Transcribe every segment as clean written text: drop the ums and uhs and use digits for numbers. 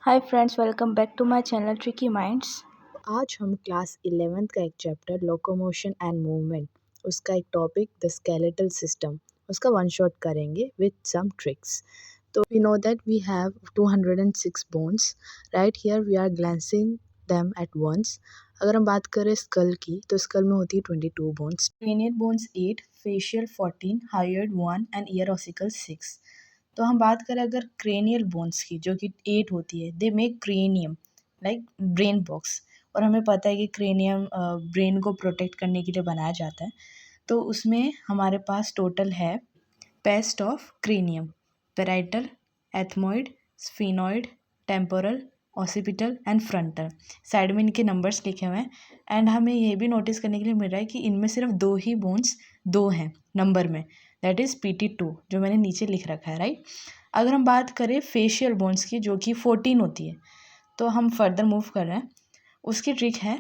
Hi friends, welcome back to my channel tricky minds. आज हम class 11th का एक चैप्टर लोकोमोशन एंड मूवमेंट उसका एक टॉपिक द स्केलेटल सिस्टम उसका वन शॉट करेंगे विथ सम ट्रिक्स। तो we know that we have 206 bones right here we are glancing them at once. अगर हम बात करें स्कल की तो स्कल में होती है 22 bones, cranial bones 8, facial 14, हाइयर्ड 1 and year ossicle 6। तो हम बात करें अगर क्रेनियल बोन्स की जो कि 8 होती है, they make cranium like brain box. और हमें पता है कि क्रेनियम ब्रेन को प्रोटेक्ट करने के लिए बनाया जाता है। तो उसमें हमारे पास टोटल है paste of cranium, parietal, ethmoid, sphenoid, temporal, occipital and frontal. Side में इनके नंबर्स लिखे हुए हैं एंड हमें ये भी नोटिस करने के लिए मिल रहा है कि इनमें सिर्फ दो ही बोन्स दो हैं नंबर में, दैट इज़ PT2 जो मैंने नीचे लिख रखा है राइट। अगर हम बात करें फेशियल बोन्स की जो कि 14 होती है, तो हम फर्दर मूव कर रहे हैं। उसकी ट्रिक है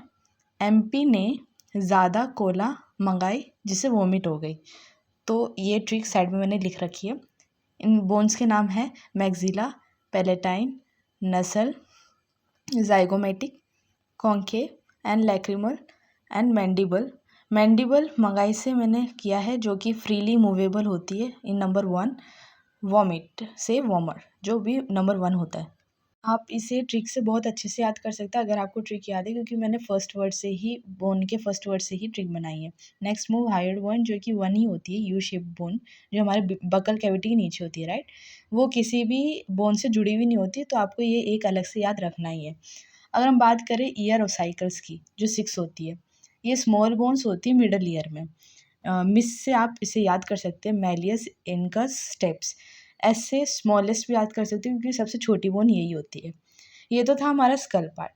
MP ने ज़्यादा कोला मंगाई जिससे वॉमिट हो गई। तो ये ट्रिक साइड में मैंने लिख रखी है। इन बोन्स के नाम है maxilla, palatine, nasal, zygomatic, concave and lacrimal and mandible. Mandible मंगाई से मैंने किया है जो कि फ्रीली मूवेबल होती है इन नंबर 1। वॉमिट से वॉमर जो भी नंबर 1 होता है। आप इसे ट्रिक से बहुत अच्छे से याद कर सकते हैं अगर आपको ट्रिक याद है, क्योंकि मैंने फर्स्ट वर्ड से ही बोन के फर्स्ट वर्ड से ही ट्रिक बनाई है। नेक्स्ट मूव हायर्ड वन जो कि 1 ही होती है, यू शेप बोन जो हमारे बकल कैविटी के नीचे होती है राइट। वो किसी भी बोन से जुड़ी हुई नहीं होती, तो आपको ये एक अलग से याद रखना ही है। अगर हम बात करें ईयर ऑसाइकल्स की जो 6 होती है, ये स्मॉल बोन्स होती है मिडल ईयर में। मिस से आप इसे याद कर सकते हैं, मैलियस, इनकस, स्टेप्स। ऐसे स्मॉलेस्ट भी याद कर सकते हैं क्योंकि सबसे छोटी बोन यही होती है। ये तो था हमारा स्कल पार्ट।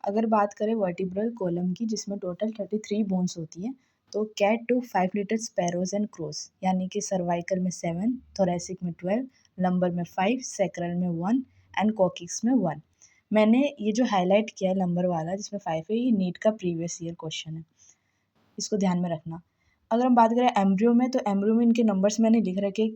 अगर बात करें वर्टिब्रल कॉलम की जिसमें टोटल 33 बोन्स होती है, तो cat to 5 liter sparrows and crows, यानी कि सर्वाइकल में 7, थोरेसिक में 12, लंबर में 5, सैक्रल में 1 एंड कॉकिक्स में 1। मैंने ये जो हाईलाइट किया है नंबर वाला जिसमें 5 है, ये नीट का प्रीवियस ईयर क्वेश्चन है, इसको ध्यान में रखना। अगर हम बात करें एम्ब्रियो में, तो एम्ब्रियो में इनके नंबर्स मैंने लिख रखे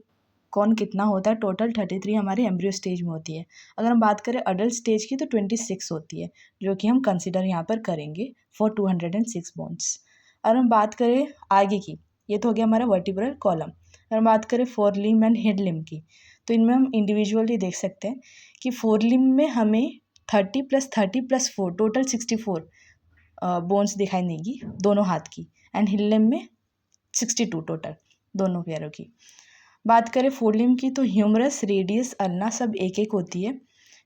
कौन कितना होता है। टोटल 33 हमारे एम्ब्रियो स्टेज में होती है। अगर हम बात करें अडल्ट स्टेज की तो 26 होती है, जो कि हम कंसिडर यहाँ पर करेंगे फॉर 206 बोन्स। अगर हम बात करें आगे की, ये तो हो गया हमारा वर्टिब्रल कॉलम। अगर हम बात करें four limb and head limb की, तो इनमें हम इंडिविजुअली देख सकते हैं कि फोर लिम्ब में हमें 30 + 30 + 4 टोटल 64 बोन्स दिखाई देंगी दोनों हाथ की, एंड हिल लिम्ब में 62 टोटल दोनों पैरों की। बात करें फोरलिम्ब की, तो ह्यूमरस, रेडियस, अल्ना सब एक एक होती है।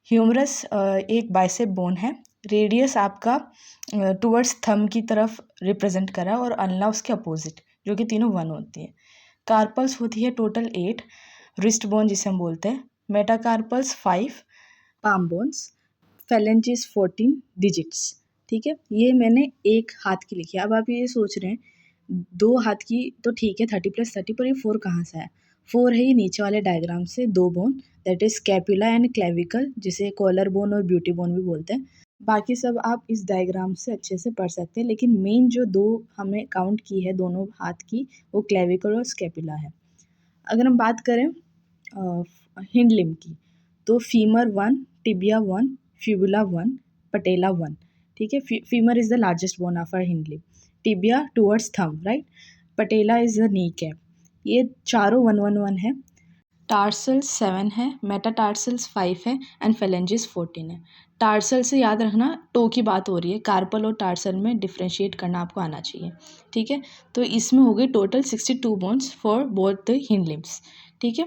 ह्यूमरस एक बाइसेप बोन है, रेडियस आपका टुवर्ड्स थंब की तरफ रिप्रेजेंट करा और अल्ना उसके अपोजिट, जो कि तीनों 1 होती है। कार्पल्स होती है टोटल 8, रिस्ट बोन जिसे हम बोलते हैं, metacarpals 5, palm bones, phalanges 14 digits. ठीक है, ये मैंने एक हाथ की लिखी है। अब आप ये सोच रहे हैं दो हाथ की तो ठीक है 30 + 30, पर ये 4 कहाँ से है? 4 है ये नीचे वाले डायग्राम से, दो bone, that is scapula and clavicle, जिसे कॉलर बोन और ब्यूटी बोन भी बोलते हैं। बाकी सब आप इस डायग्राम से अच्छे से पढ़ सकते हैं, लेकिन मेन जो दो हमने काउंट की है दोनों हाथ की, वो क्लेविकल और स्कैपुला है। अगर हम बात करें हिंड लिम्ब की, तो फीमर 1, टिबिया 1, फ्यूबुला 1, पटेला 1। ठीक है, femur is the largest bone of our hind limb, tibia towards thumb right, patella is the knee cap. ये चारों 1 1 1 है। टार्सल्स 7 है, मेटाटार्सल्स 5 है एंड फेलेंजिस 14 है। टार्सल से याद रखना टो की बात हो रही है, कार्पल और टार्सल में डिफ्रेंशिएट करना आपको आना चाहिए। ठीक है, तो इसमें हो गई total 62 bones for both the hind limbs. ठीक है,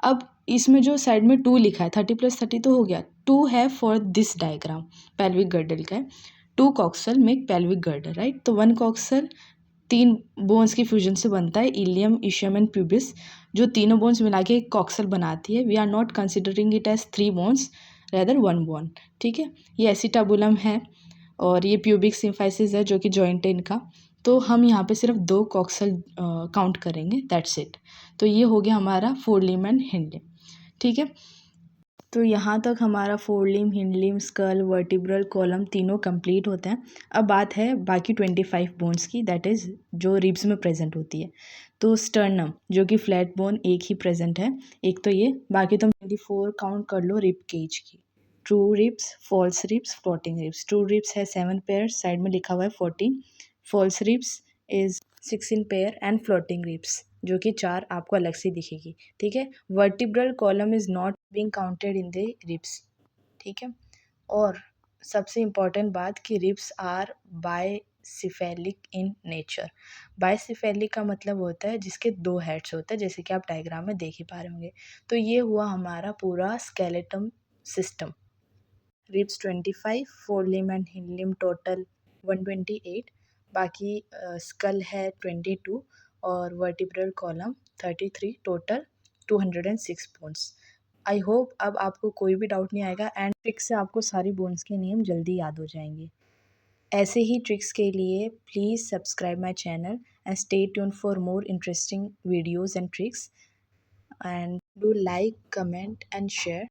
अब इसमें जो साइड में 2 लिखा है, 30 + 30 तो हो गया, 2 है for this diagram, pelvic girdle का है। 2 coxal make pelvic girdle right, तो 1 कॉक्सल 3 बोन्स की फ्यूजन से बनता है, इलियम, इशियम एंड प्यूबिस, जो तीनों बोन्स मिला के एक कॉक्सल बनाती है। We are not considering it as 3 bones, rather 1 bone. ठीक है, ये एसिटाबुलम है और ये प्यूबिक सिम्फाइसिस है जो कि जॉइंट है इनका। तो हम यहाँ पे सिर्फ 2 कॉक्सल काउंट करेंगे, दैट्स इट। तो ये हो गया हमारा fore limb and hind limb. ठीक है, तो यहाँ तक हमारा fore limb, hind limb, skull, vertebral column तीनों कंप्लीट होते हैं। अब बात है बाकी 25 बोन्स की, दैट इज़ जो रिब्स में प्रेजेंट होती है। तो स्टर्नम जो कि फ्लैट बोन एक ही प्रेजेंट है, एक तो ये, बाकी तुम 24 काउंट कर लो रिब केज की। True ribs, false ribs, floating ribs. True ribs है 7 पेयर, साइड में लिखा हुआ है 14। False ribs is 16 pair and floating ribs जो कि 4 आपको अलग से दिखेगी। ठीक है, vertebral column is not being counted in the ribs. ठीक है, और सबसे इम्पॉर्टेंट बात कि ribs are bicephalic in nature. Bicephalic का मतलब होता है जिसके 2 हेड्स होते हैं, जैसे कि आप डायग्राम में देख ही पा रहे होंगे। तो ये हुआ हमारा पूरा skeletal system. Ribs 25, four limb and hind limb total 128, बाकी स्कल है 22 और vertebral column 33, total 206 bones. I hope अब आपको कोई भी डाउट नहीं आएगा एंड ट्रिक्स से आपको सारी बोन्स के नेम जल्दी याद हो जाएंगे। ऐसे ही ट्रिक्स के लिए please subscribe my channel and stay tune for more interesting videos and tricks, and do like, comment and share.